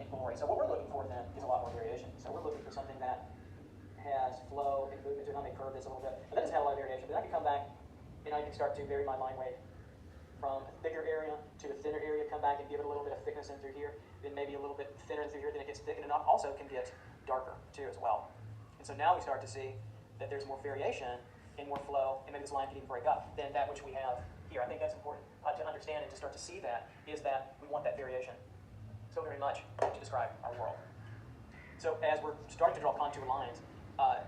and glory. So what we're looking for then is a lot more variation. So we're looking for something that has flow and movement to it. I may curve this a little bit. But that doesn't have a lot of variation. But then I can come back and I can start to vary my line weight from a thicker area to a thinner area, come back and give it a little bit of thickness in through here, then maybe a little bit thinner in through here, then it gets thick, and it also can get darker too as well. And so now we start to see that there's more variation and more flow, and maybe this line can even break up than that which we have here. I think that's important to understand and to start to see that, is that we want that variation so very much to describe our world. So as we're starting to draw contour lines, of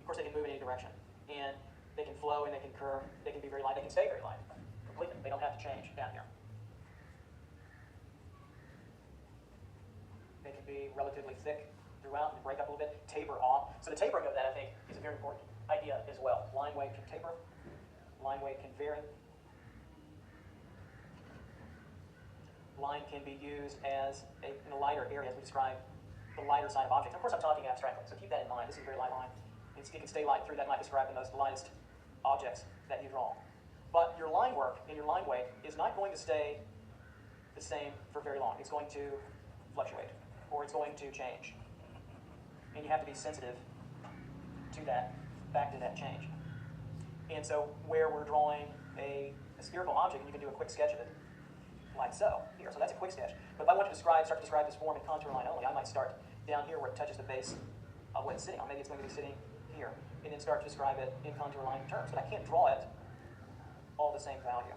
course they can move in any direction, and they can flow and they can curve, they can be very light, they can stay very light completely. They don't have to change down here. They can be relatively thick throughout and break up a little bit, taper off. So the tapering of that, I think, is a very important idea as well. Line weight can taper, line weight can vary. Line can be used as in a lighter area, as we describe the lighter side of objects. Of course, I'm talking abstractly, so keep that in mind. This is a very light line. It can stay light through that might describe the most lightest objects that you draw. But your line work and your line weight is not going to stay the same for very long. It's going to fluctuate, or it's going to change. And you have to be sensitive to that, back to that change. And so where we're drawing a spherical object, and you can do a quick sketch of it, like so, here. So that's a quick sketch. But if I want to start to describe this form in contour line only, I might start down here where it touches the base of what it's sitting on. Maybe it's going to be sitting here, and then start to describe it in contour line terms. But I can't draw it all the same value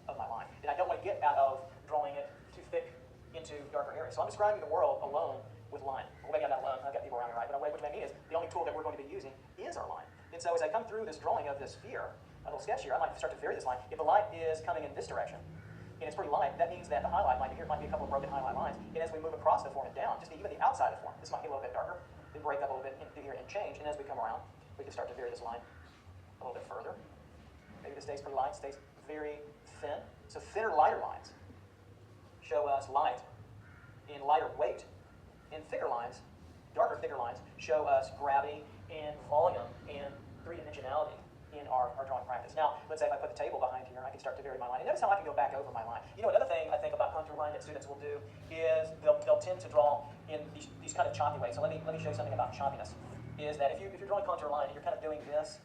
of my line. And I don't want to get out of drawing it too thick into darker areas. So I'm describing the world alone with line. Well, maybe I'm not alone. I've got people around me, right? But what I mean is the only tool that we're going to be using is our line. And so as I come through this drawing of this sphere, a little sketch here, I might start to vary this line. If the light is coming in this direction, and it's pretty light, that means that the highlight might be here, might be a couple of broken highlight lines. And as we move across the form and down, just even the outside of the form, this might be a little bit darker, then break up a little bit into here and change. And as we come around, we can start to vary this line a little bit further. Maybe this stays pretty light, stays very thin. So thinner, lighter lines show us light in lighter weight. And thicker lines, darker, thicker lines, show us gravity and volume and three-dimensionality in our drawing practice. Now, let's say if I put the table behind here, I can start to vary my line. And notice how I can go back over my line. You know, another thing I think about contour line that students will do is they'll tend to draw in these kind of choppy ways. So let me show you something about choppiness. Is that if you're drawing contour line and you're kind of doing this,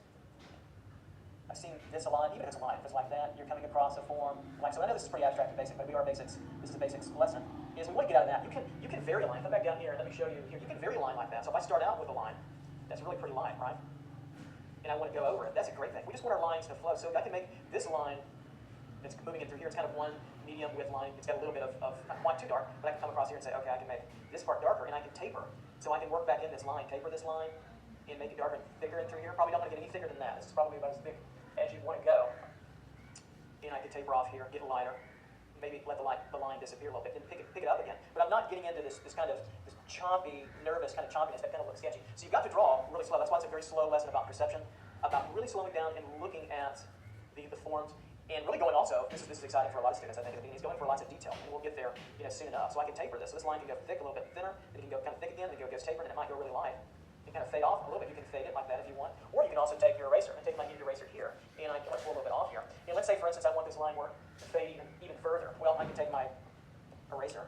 I've seen this a lot, even if it's a line, if it's like that, you're coming across a form like so. I know this is pretty abstract and basic, but we are basics. This is a basics lesson. Is we want to get out of that. You can vary a line. Come back down here and let me show you here. You can vary a line like that. So if I start out with a line that's really pretty light, right? And I want to go over it, that's a great thing. We just want our lines to flow. So I can make this line that's moving in through here, it's kind of one medium width line. It's got a little bit of I don't want it too dark, but I can come across here and say, okay, I can make this part darker, and I can taper. So I can work back in this line, taper this line, and make it darker and thicker in through here. Probably not going to get any thicker than that. This is probably about as thick as you want to go. And I can taper off here, get it lighter, maybe let the line disappear a little bit, and pick it up again. But I'm not getting into this kind of this choppy, nervous kind of choppiness that kind of looks sketchy. So you've got to draw really slow. That's why it's a very slow lesson about perception, about really slowing down and looking at the forms, and really going also, this is exciting for a lot of students, I think, is going for lots of detail, and we'll get there soon enough. So I can taper this. So this line can go thick, a little bit thinner, then it can go kind of thick again, then it goes tapered, and it might go really light. It kind of fade off a little bit. You can fade it like that if you want. Or you can also take your eraser and take my heated eraser here, and I can pull a little bit off here. And let's say, for instance, I want this line work to fade even further. Well, I can take my eraser,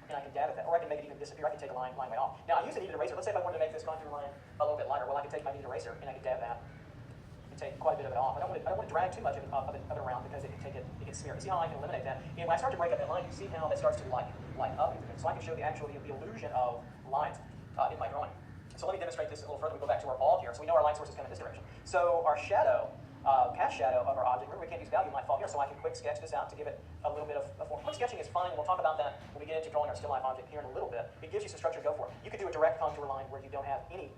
and I can dab at that. Or I can make it even disappear. I can take a line way off. Now, I use a heated eraser. Let's say if I wanted to make this contour line a little bit lighter. Well, I can take my heated eraser, and I can dab that and take quite a bit of it off. I don't want to drag too much of it around because it can smear. You see how I can eliminate that? And when I start to break up that line, you see how that starts to light up. So I can show the illusion of lines in my drawing. So let me demonstrate this a little further. We go back to our ball here. So we know our light source is coming in this direction. So our shadow, cast shadow of our object, remember we can't use value, might fall here. So I can quick sketch this out to give it a little bit of form. Quick sketching is fine. We'll talk about that when we get into drawing our still life object here in a little bit. It gives you some structure to go for. You could do a direct contour line where you don't have any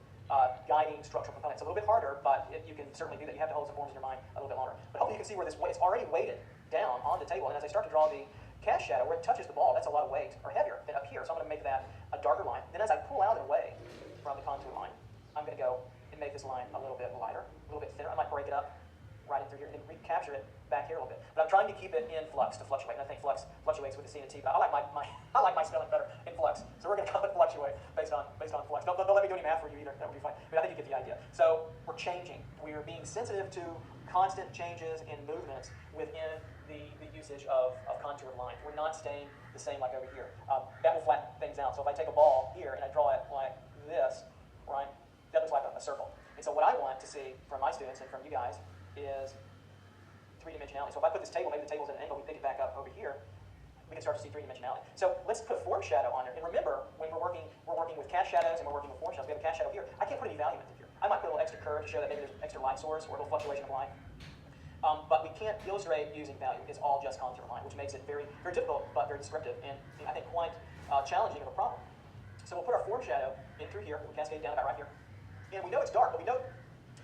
guiding structural components. It's a little bit harder, but you can certainly do that. You have to hold some forms in your mind a little bit longer. But hopefully you can see where it's already weighted down on the table. And as I start to draw the cast shadow, where it touches the ball, that's a lot of weight, or heavier than up here. So I'm going to make that a darker line. Then as I pull out and away from the contour line, I'm going to go and make this line a little bit lighter, a little bit thinner. I might break it up right in through here and then recapture it back here a little bit. But I'm trying to keep it in flux, to fluctuate. And I think flux fluctuates with the C and T. But I like my spelling better in flux. So we're going to call it fluctuate based on flux. Don't let me do any math for you either. That would be fine. But I think you get the idea. So we're changing. We are being sensitive to constant changes in movements within the usage of contour lines. We're not staying the same like over here. That will flatten things out So if I take a ball here and I draw it like this, right, that looks like a circle. And so what I want to see from my students and from you guys is three-dimensionality. So if I put this table, maybe the table's at an angle, we pick it back up over here, we can start to see three-dimensionality. So let's put form shadow on there. And remember, when we're working with cast shadows and we're working with form shadows, we have a cast shadow here. I can't put any value in here. I might put a little extra curve to show that maybe there's extra light source or a little fluctuation of light. But we can't illustrate using value. It's all just contour line, which makes it very, very difficult, but very descriptive, and I think quite challenging of a problem. So we'll put our form shadow in through here. We'll cascade down about right here. And we know it's dark, but we know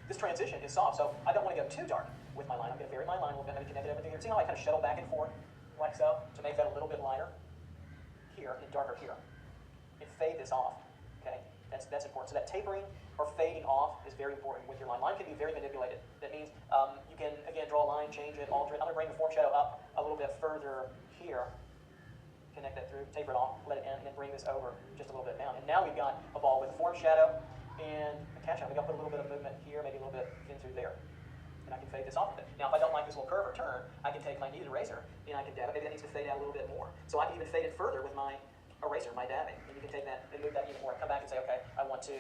this transition is soft, so I don't want to go too dark with my line. I'm going to vary my line a little bit, maybe connect it everything here. See how I kind of shuttle back and forth, like so, to make that a little bit lighter here and darker here. And fade this off, okay? That's important. So that tapering or fading off is very important with your line. Line can be very manipulated. That means you can, again, draw a line, change it, alter it. I'm going to bring the form shadow up a little bit further here. Connect that through, taper it off, let it in, and then bring this over just a little bit down. And now we've got a ball with a form shadow and a cast shadow. We've got to put a little bit of movement here, maybe a little bit in through there. And I can fade this off a bit. Now, if I don't like this little curve or turn, I can take my kneaded eraser and I can dab it. Maybe that needs to fade out a little bit more. So I can even fade it further with my eraser, my dabbing. And you can take that and move that even more. Come back and say, okay, I want to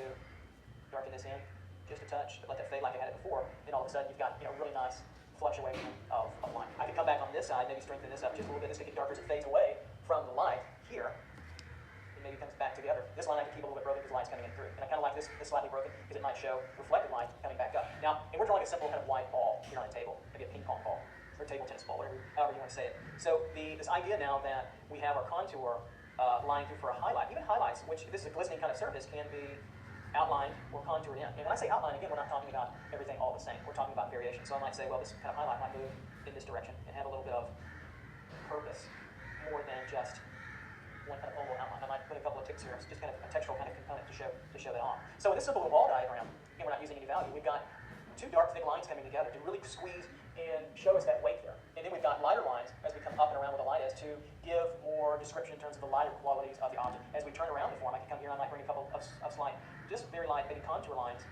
darken this in just a touch, but let that fade like I had it before. And all of a sudden, you've got really nice fluctuation of line. I can come back on this side, maybe strengthen this up just a little bit. This can get darker as it fades away from the light here. And maybe comes back together. This line I can keep a little bit broken because the light's coming in through. And I kind of like this slightly broken because it might show reflected light coming back up. Now, and we're drawing a simple kind of white ball here on a table, maybe a ping pong ball or table tennis ball, however you want to say it. So this idea now that we have our contour line through for a highlight, even highlights, which this is a glistening kind of surface, can be outlined or contoured in. And when I say outline, again, we're not talking about everything all the same. We're talking about variation. So I might say, well, this kind of highlight might move in this direction and have a little bit of purpose more than just one kind of oval outline. I might put a couple of ticks here, just kind of a textural kind of component to show that off. So in this simple ball diagram, and we're not using any value, we've got two dark, thick lines coming together to really squeeze and show us that weight there. And then we've got lighter lines as we come up and around where the light is to give more description in terms of the lighter qualities of the object. As we turn around the form, I can come here and I might bring a couple of slight, just very light, maybe contour lines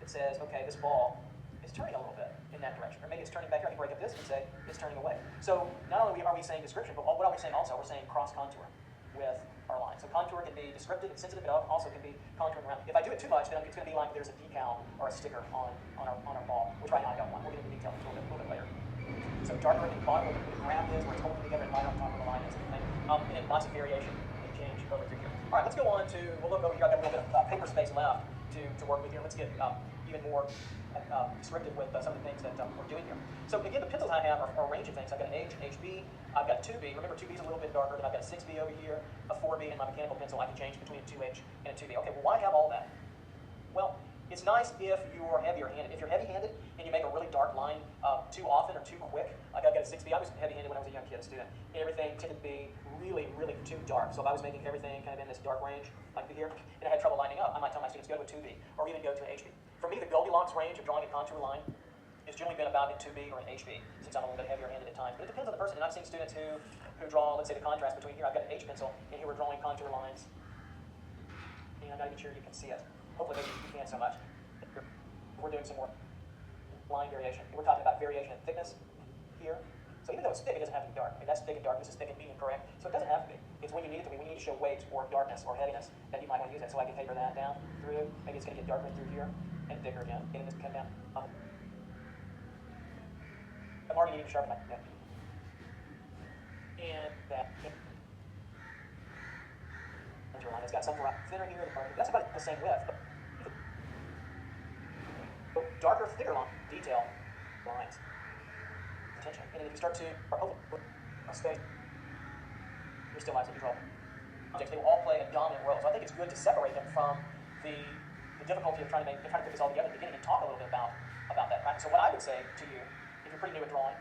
that says, okay, this ball is turning a little bit in that direction. Or maybe it's turning back here. I can break up this and say it's turning away. So not only are we saying description, but what are we saying also? We're saying cross-contour with our line. So contour can be descriptive and sensitive, but also can be contouring around. If I do it too much, then it's going to be like there's a decal or a sticker on our ball, which right now I don't want. We'll get into detail a little bit later. So darker at the bottom where the graph is, where it's holding together, and lighter on top of the line is. And then lots of variation and change over through here. All right, let's go on to, we'll look over here. I've got a little bit of paper space left to work with here. Let's get even more descriptive with some of the things that we're doing here. So again, the pencils I have are a range of things. I've got an H, HB, I've got 2B. Remember, 2B is a little bit darker, then I've got a 6B over here, a 4B, and my mechanical pencil. I can change between a 2H and a 2B. Okay, well, why have all that? Well, it's nice if you're heavier-handed. If you're heavy-handed and you make a really dark line too often or too quick, like I've got a 6B. I was heavy-handed when I was a young kid, a student. Everything tended to be really, really too dark. So if I was making everything kind of in this dark range, like here, and I had trouble lining up, I might tell my students, go to a 2B, or even go to an HB. For me, the Goldilocks range of drawing a contour line has generally been about a 2B or an HB, since I'm a little bit heavier-handed at times. But it depends on the person. And I've seen students who draw, let's say, the contrast between here. I've got an H pencil, and here we're drawing contour lines. And I'm not even sure you can see it. Hopefully, maybe you can't so much. We're doing some more line variation. We're talking about variation in thickness here. So even though it's thick, it doesn't have to be dark. I mean, that's thick and dark. This is thick and medium, correct? So it doesn't have to be. It's when you need it to be. When you need to show weight or darkness or heaviness, that you might want to use that. So I can taper that down through. Maybe it's going to get darker through here and thicker again. And this can come down. I'm already needing to sharpen my neck. And that contour line. It's got some thinner here. That's about the same width. Darker, thicker line, detail lines. Attention. And then if you start to space, there's still lines that you draw. Objects, they will all play a dominant role. So I think it's good to separate them from the difficulty of trying to put this all together at the beginning and talk a little bit about that practice. So what I would say to you, if you're pretty new at drawing,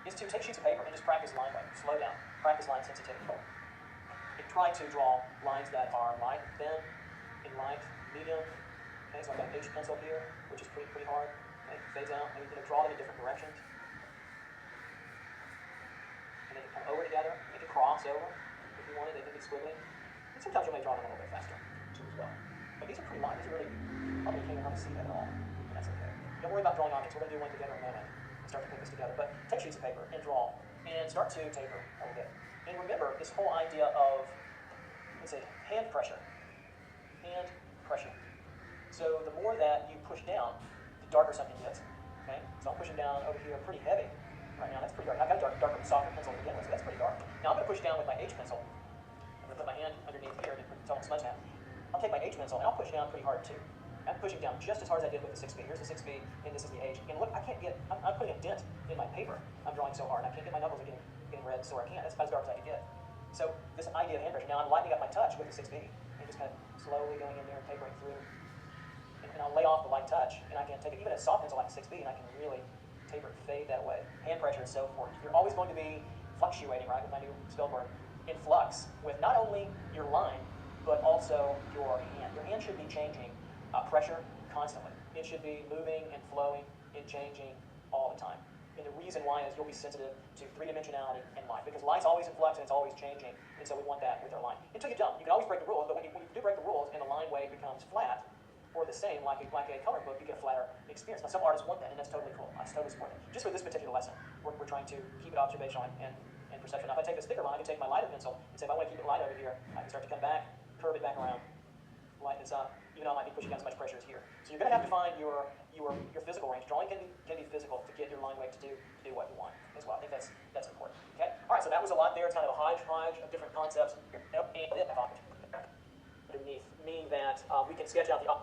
is to take sheets of paper and just practice line weight. Slow down. Practice line sensitivity. And try to draw lines that are light, thin, and light, medium. Okay, so I've got an H pencil here, which is pretty hard. Okay, fades out. Maybe draw them in different directions. And they can come over together. They can cross over if you wanted. They can be squiggly. And sometimes you may draw them a little bit faster too as well. But these are pretty light. These are really, probably can't even see that at all. And that's okay. Don't worry about drawing objects. We're going to do one together in a moment and start to put this together. But take sheets of paper and draw and start to taper a little bit. And remember this whole idea of, let's it's a hand pressure. Hand pressure. So the more that you push down, the darker something gets. Okay? So I'm pushing down over here pretty heavy right now. That's pretty dark. I've got a darker, softer pencil to begin with, so that's pretty dark. Now I'm going to push down with my H pencil. I'm going to put my hand underneath here and it's almost smudge now. I'll take my H pencil and I'll push down pretty hard too. I'm pushing down just as hard as I did with the 6B. Here's the 6B and this is the H. And look, I can't get, I'm putting a dent in my paper. I'm drawing so hard. I can't get, my knuckles are getting red, so I can't. That's about as dark as I can get. So this idea of hand pressure. Now I'm lightening up my touch with the 6B and just kind of slowly going in there and tapering through. And I'll lay off the light touch, and I can take even a soft pencil like a 6B, and I can really taper it, fade that away. Hand pressure is so important. You're always going to be fluctuating, right, with my new spell word, in flux, with not only your line, but also your hand. Your hand should be changing pressure constantly. It should be moving and flowing and changing all the time. And the reason why is you'll be sensitive to three-dimensionality and light, because light's always in flux and it's always changing, and so we want that with our line. Until you don't. You can always break the rules, but when you do break the rules and the line weight becomes flat, or the same, like a coloring book, you get a flatter experience. Now, some artists want that, and that's totally cool. I totally support that. Just for this particular lesson, we're trying to keep it observational and perception. Now, if I take this thicker line, I can take my lighter pencil and say, if I want to keep it light over here, I can start to come back, curve it back around, lighten this up, even though I might be pushing down so much pressure as here. So you're going to have to find your physical range. Drawing can be physical to get your line weight to do what you want as well. I think that's important. Okay. All right. So that was a lot there. It's kind of a hodgepodge of different concepts. Underneath, meaning that we can sketch out the.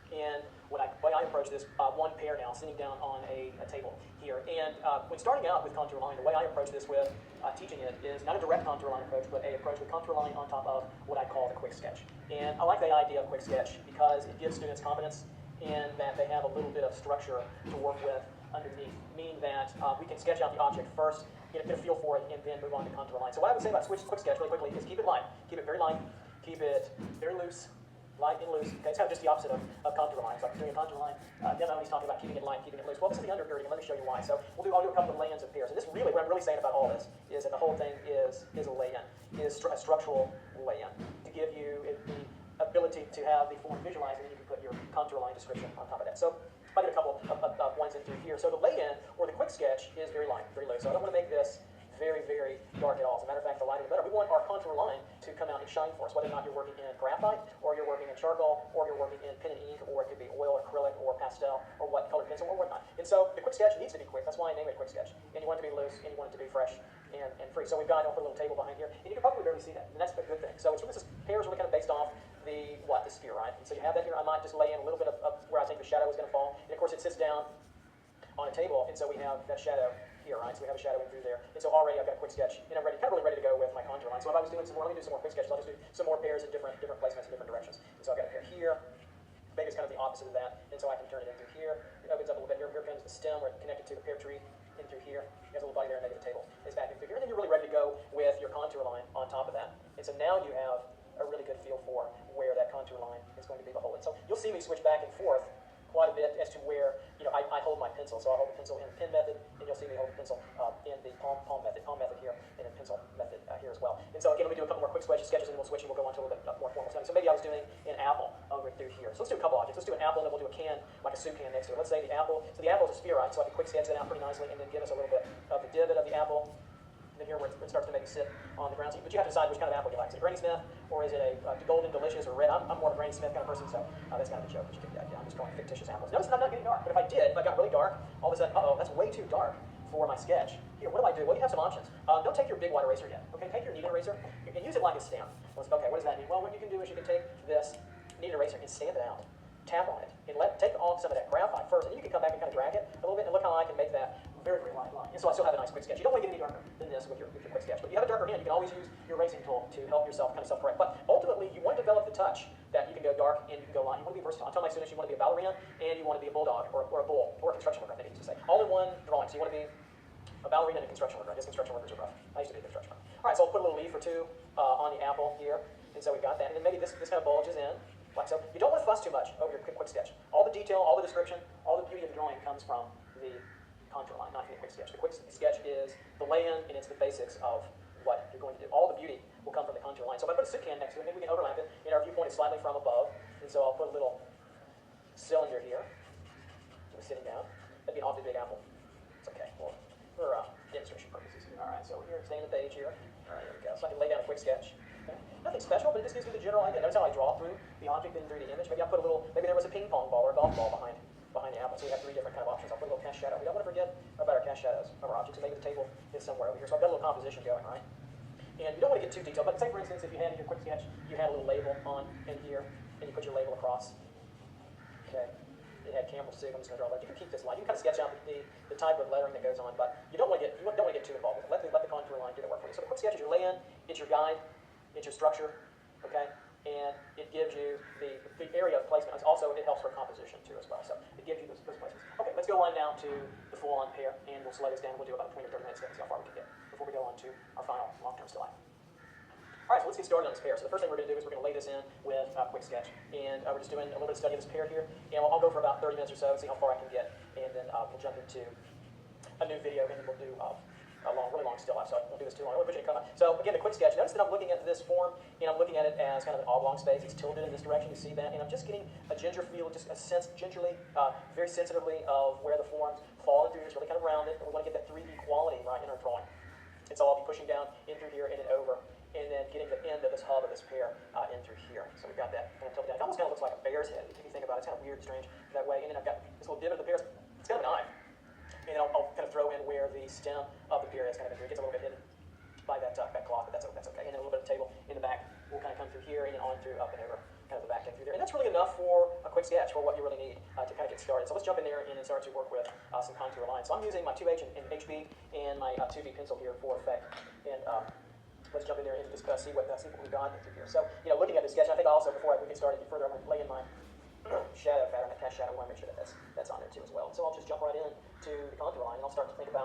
And when I approach this, one pair now sitting down on a table here. And when starting out with contour line, the way I approach this with teaching it is not a direct contour line approach, but a approach with contour line on top of what I call the quick sketch. And I like the idea of quick sketch because it gives students confidence in that they have a little bit of structure to work with underneath, meaning that we can sketch out the object first, get a feel for it, and then move on to contour line. So what I would say about quick sketch really quickly is keep it light, keep it very light, keep it very loose, light and loose. Okay, it's kind of just the opposite of contour lines. Like doing a contour line demo, he's talking about keeping it light, keeping it loose. Well, this is the undergirding, and let me show you why. So I'll do a couple of lay-ins of pairs. And this really, what I'm really saying about all this is that the whole thing is a lay-in, is a structural lay-in to give you the ability to have the form visualized, and then you can put your contour line description on top of that. So if I get a couple of ones in through here. So the lay-in, or the quick sketch, is very light, very loose. So I don't want to make this very, very dark at all. As a matter of fact, the lighter the better. We want our contour line to come out and shine for us, whether or not you're working in graphite, or you're working in charcoal, or you're working in pen and ink, or it could be oil, acrylic, or pastel, or what colored pencil, or whatnot. And so the quick sketch needs to be quick. That's why I name it quick sketch. And you want it to be loose, and you want it to be fresh and free. So we've got, I'll put a little table behind here, and you can probably barely see that, and that's a good thing. So this pair is really kind of based off the sphere, right? And so you have that here. I might just lay in a little bit of where I think the shadow is going to fall. And of course, it sits down on a table, and so we have that shadow here, right? So we have a shadow in through there. And so already I've got a quick sketch, and I'm really ready to go with my contour line. So if I was doing some more, let me do some more quick sketches. I'll just do some more pairs in different placements in different directions. And so I've got a pair here. Maybe it's kind of the opposite of that, and so I can turn it in through here. It opens up a little bit. Here comes the stem where it's connected to the pear tree in through here. It has a little body there, and maybe the table is back in through here. And then you're really ready to go with your contour line on top of that. And so now you have a really good feel for where that contour line is going to be beholden. So you'll see me switch back and forth quite a bit as to where, I hold my pencil. So I'll hold the pencil in the pen method, and you'll see me hold the pencil in the palm method here, and then pencil method here as well. And so again, let me do a couple more quick sketches, and then we'll switch, and we'll go on to a little bit more formal study. So maybe I was doing an apple over through here. So let's do a couple objects. Let's do an apple, and then we'll do a can, like a soup can next to it. Let's say the apple. So the apple is a sphere, right? So I can quick sketch that out pretty nicely, and then give us a little bit of the divot of the apple. And then here where it starts to maybe sit on the ground. So, but you have to decide which kind of apple you like. Is it a Granny Smith, or is it a golden, delicious, or red? I'm more of a Granny Smith kind of person, so that's kind of a joke. But you get the idea. I'm just drawing fictitious apples. Notice that I'm not getting dark. But if I got really dark, all of a sudden, that's way too dark for my sketch. Here, what do I do? Well, you have some options. Don't take your big white eraser yet. Okay, take your kneaded eraser and use it like a stamp. Okay, what does that mean? Well, what you can do is you can take this kneaded eraser and stamp it out. Tap on it, and take off some of that graphite first, and then you can come back and kind of drag it a little bit, and look how I can make that very, very light line. And so I still have a nice quick sketch. You don't want to get any darker than this with your quick sketch, but if you have a darker hand, you can always use your erasing tool to help yourself kind of self-correct. But ultimately, you want to develop the touch that you can go dark and you can go light. You want to be versatile. I tell my students you want to be a ballerina, and you want to be a bulldog, or a bull, or a construction worker, I think I used to say. All in one drawing. So you want to be a ballerina and a construction worker. I guess construction workers are rough. I used to be a construction worker. All right, so I'll put a little leaf or two on the apple here, and so we've got that. And then maybe this kind of bulges in. Like so. You don't want to fuss too much over your quick sketch. All the detail, all the description, all the beauty of the drawing comes from the contour line, not from the quick sketch. The quick sketch is the lay-in, and it's the basics of what you're going to do. All the beauty will come from the contour line. So if I put a soup can next to it, maybe we can overlap it, and our viewpoint is slightly from above. And so I'll put a little cylinder here. So we're sitting down. That'd be an awfully big apple. It's okay. Well, for demonstration purposes. All right, so we're here, staying the page here. All right, here we go. So I can lay down a quick sketch. Okay. nothing special, but it just gives me the general idea. Notice how I draw through the object and through the image. Maybe I put a little, maybe there was a ping pong ball or a golf ball behind the apple. So we have three different kind of options. I'll put a little cast shadow. We don't want to forget about our cast shadows of our objects. So maybe the table is somewhere over here. So I've got a little composition going, right? And you don't want to get too detailed, but say for instance, if you had in your quick sketch, you had a little label on in here, and you put your label across. Okay. It had Campbell Soup. I'm just going to draw that. You can keep this line. You can kind of sketch out the type of lettering that goes on, but you don't want to get too involved with it. Let the contour line do the work for you. So the quick sketch is your lay-in, it's your guide, it's your structure, okay, and it gives you the area of placement. Also, it helps for composition too as well. So it gives you those placements. Okay, let's go on now to the full-on pair, and we'll slow this down. We'll do about 20 or 30 minutes to see how far we can get before we go on to our final long-term still life. All right, so let's get started on this pair. So the first thing we're going to do is we're going to lay this in with a quick sketch. And we're just doing a little bit of study of this pair here. And I'll go for about 30 minutes or so, see how far I can get. And then we'll jump into a new video, and then we'll do a really long still life. So I won't do this too long. I won't put you in comment. So again, the quick sketch. Notice that I'm looking at this form, and I'm looking at it as kind of an oblong space. It's tilted in this direction. You see that? And I'm just getting a ginger feel, just a sense gingerly, very sensitively of where the forms fall through. It's really kind of rounded. And we want to get that 3D quality right in our drawing. And so I'll be pushing down in through here and then over, and then getting the end of this hub of this pair in through here. So we've got that kind of tilted down. It almost kind of looks like a bear's head, if you think about it. It's kind of weird and strange that way. And then I've got this little divot of the pear. It's kind of a knife. And then I'll kind of throw in where the stem of the pear is kind of in here. It gets a little bit hidden by that cloth, but that's okay. And then a little bit of table in the back will kind of come through here and then on through, up and over, kind of the back end through there. And that's really enough for a quick sketch, for what you really need to kind of get started. So let's jump in there and then start to work with some contour lines. So I'm using my 2H and HB and my 2B pencil here for effect. And let's jump in there and just see what we've got through here. So, looking at the sketch, I think also before we get started any further, I'm going to lay in my shadow pattern, my cast shadow. I want to make sure that that's on there too as well. So I'll just jump right in to the contour line, and I'll start to think about